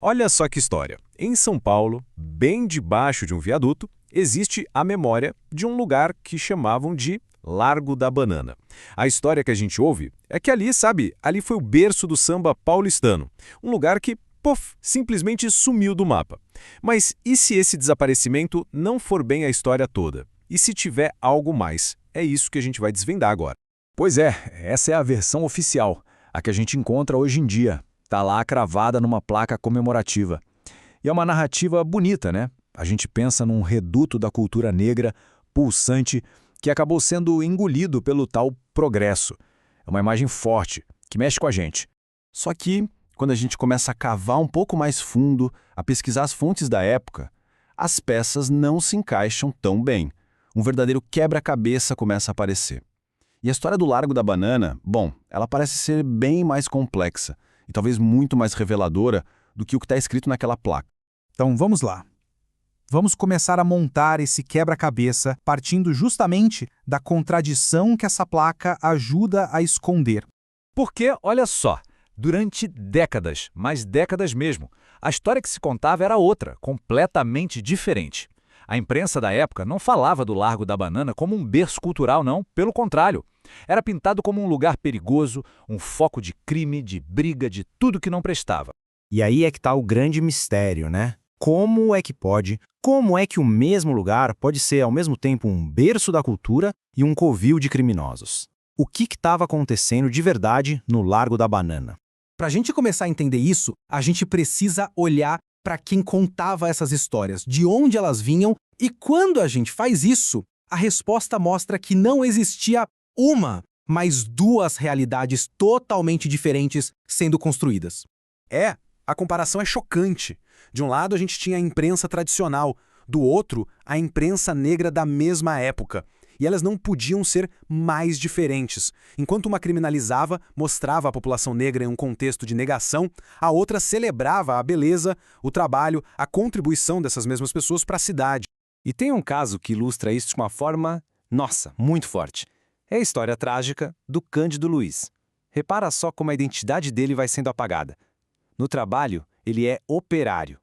Olha só que história. Em São Paulo, bem debaixo de um viaduto, existe a memória de um lugar que chamavam de Largo da Banana. A história que a gente ouve é que ali, sabe, ali foi o berço do samba paulistano. Um lugar que, pof, simplesmente sumiu do mapa. Mas e se esse desaparecimento não for bem a história toda? E se tiver algo mais? É isso que a gente vai desvendar agora. Pois é, essa é a versão oficial, a que a gente encontra hoje em dia. Está lá cravada numa placa comemorativa. E é uma narrativa bonita, né? A gente pensa num reduto da cultura negra, pulsante, que acabou sendo engolido pelo tal progresso. É uma imagem forte, que mexe com a gente. Só que, quando a gente começa a cavar um pouco mais fundo, a pesquisar as fontes da época, as peças não se encaixam tão bem. Um verdadeiro quebra-cabeça começa a aparecer. E a história do Largo da Banana, bom, ela parece ser bem mais complexa e talvez muito mais reveladora do que o que está escrito naquela placa. Então vamos lá. Vamos começar a montar esse quebra-cabeça partindo justamente da contradição que essa placa ajuda a esconder. Porque, olha só, durante décadas, mas décadas mesmo, a história que se contava era outra, completamente diferente. A imprensa da época não falava do Largo da Banana como um berço cultural, não, pelo contrário. Era pintado como um lugar perigoso, um foco de crime, de briga, de tudo que não prestava. E aí é que está o grande mistério, né? Como é que o mesmo lugar pode ser ao mesmo tempo um berço da cultura e um covil de criminosos? O que estava acontecendo de verdade no Largo da Banana? Para a gente começar a entender isso, a gente precisa olhar para quem contava essas histórias, de onde elas vinham, e quando a gente faz isso, a resposta mostra que não existia uma, mas duas realidades totalmente diferentes sendo construídas. A comparação é chocante. De um lado, a gente tinha a imprensa tradicional, do outro, a imprensa negra da mesma época. E elas não podiam ser mais diferentes. Enquanto uma criminalizava, mostrava a população negra em um contexto de negação, a outra celebrava a beleza, o trabalho, a contribuição dessas mesmas pessoas para a cidade. E tem um caso que ilustra isso de uma forma, nossa, muito forte. É a história trágica do Cândido Luiz. Repara só como a identidade dele vai sendo apagada. No trabalho, ele é operário.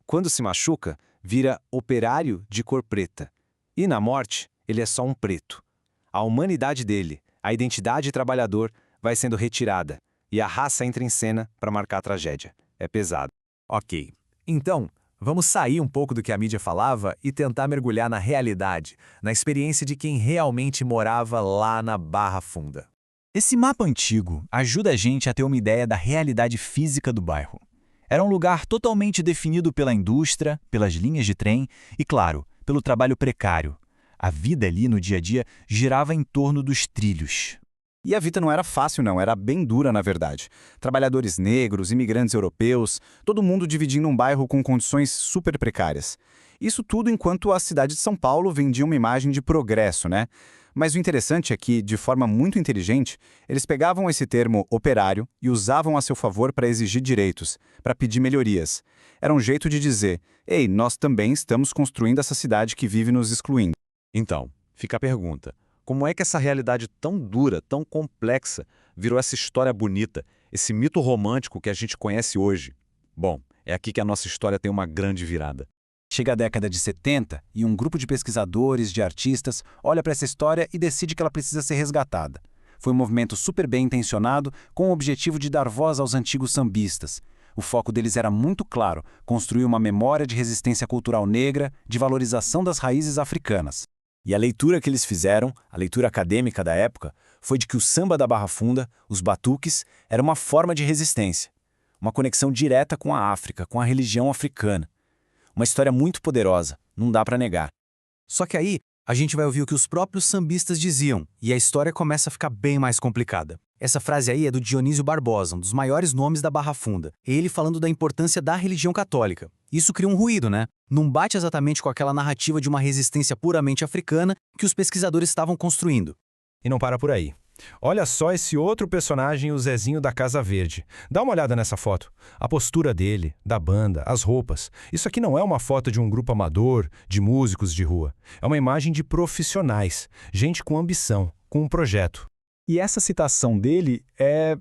Quando se machuca, vira operário de cor preta. E na morte, ele é só um preto. A humanidade dele, a identidade trabalhador, vai sendo retirada. E a raça entra em cena para marcar a tragédia. É pesado. Ok, então, vamos sair um pouco do que a mídia falava e tentar mergulhar na realidade, na experiência de quem realmente morava lá na Barra Funda. Esse mapa antigo ajuda a gente a ter uma ideia da realidade física do bairro. Era um lugar totalmente definido pela indústria, pelas linhas de trem e, claro, pelo trabalho precário. A vida ali no dia a dia girava em torno dos trilhos. E a vida não era fácil não, era bem dura na verdade. Trabalhadores negros, imigrantes europeus, todo mundo dividindo um bairro com condições super precárias. Isso tudo enquanto a cidade de São Paulo vendia uma imagem de progresso, né? Mas o interessante é que, de forma muito inteligente, eles pegavam esse termo operário e usavam a seu favor para exigir direitos, para pedir melhorias. Era um jeito de dizer, ei, nós também estamos construindo essa cidade que vive nos excluindo. Então, fica a pergunta. Como é que essa realidade tão dura, tão complexa, virou essa história bonita, esse mito romântico que a gente conhece hoje? Bom, é aqui que a nossa história tem uma grande virada. Chega a década de 70 e um grupo de pesquisadores, de artistas, olha para essa história e decide que ela precisa ser resgatada. Foi um movimento super bem intencionado, com o objetivo de dar voz aos antigos sambistas. O foco deles era muito claro, construir uma memória de resistência cultural negra, de valorização das raízes africanas. E a leitura que eles fizeram, a leitura acadêmica da época, foi de que o samba da Barra Funda, os batuques, era uma forma de resistência. Uma conexão direta com a África, com a religião africana. Uma história muito poderosa, não dá para negar. Só que aí, a gente vai ouvir o que os próprios sambistas diziam, e a história começa a ficar bem mais complicada. Essa frase aí é do Dionísio Barbosa, um dos maiores nomes da Barra Funda. Ele falando da importância da religião católica. Isso cria um ruído, né? Não bate exatamente com aquela narrativa de uma resistência puramente africana que os pesquisadores estavam construindo. E não para por aí. Olha só esse outro personagem, o Zezinho da Casa Verde. Dá uma olhada nessa foto. A postura dele, da banda, as roupas. Isso aqui não é uma foto de um grupo amador, de músicos de rua. É uma imagem de profissionais, gente com ambição, com um projeto. E essa citação dele é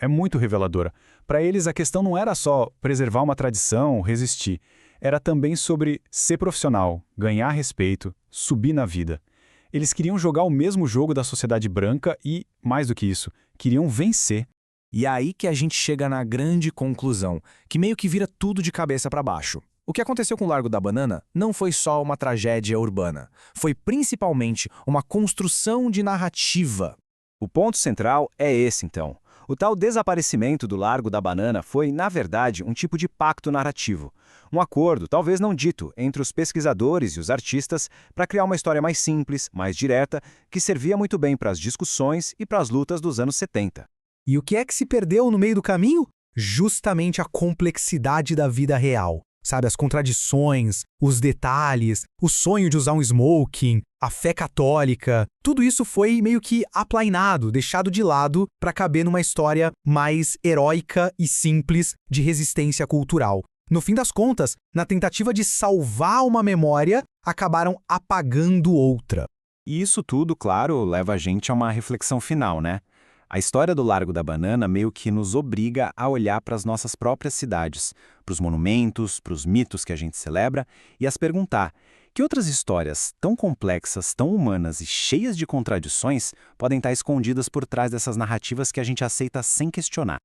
muito reveladora. Para eles, a questão não era só preservar uma tradição, resistir. Era também sobre ser profissional, ganhar respeito, subir na vida. Eles queriam jogar o mesmo jogo da sociedade branca e, mais do que isso, queriam vencer. E é aí que a gente chega na grande conclusão, que meio que vira tudo de cabeça para baixo. O que aconteceu com o Largo da Banana não foi só uma tragédia urbana. Foi principalmente uma construção de narrativa. O ponto central é esse, então. O tal desaparecimento do Largo da Banana foi, na verdade, um tipo de pacto narrativo. Um acordo, talvez não dito, entre os pesquisadores e os artistas para criar uma história mais simples, mais direta, que servia muito bem para as discussões e para as lutas dos anos 70. E o que é que se perdeu no meio do caminho? Justamente a complexidade da vida real. Sabe, as contradições, os detalhes, o sonho de usar um smoking, a fé católica, tudo isso foi meio que aplainado, deixado de lado para caber numa história mais heróica e simples de resistência cultural. No fim das contas, na tentativa de salvar uma memória, acabaram apagando outra. E isso tudo, claro, leva a gente a uma reflexão final, né? A história do Largo da Banana meio que nos obriga a olhar para as nossas próprias cidades, para os monumentos, para os mitos que a gente celebra e a se perguntar que outras histórias tão complexas, tão humanas e cheias de contradições podem estar escondidas por trás dessas narrativas que a gente aceita sem questionar.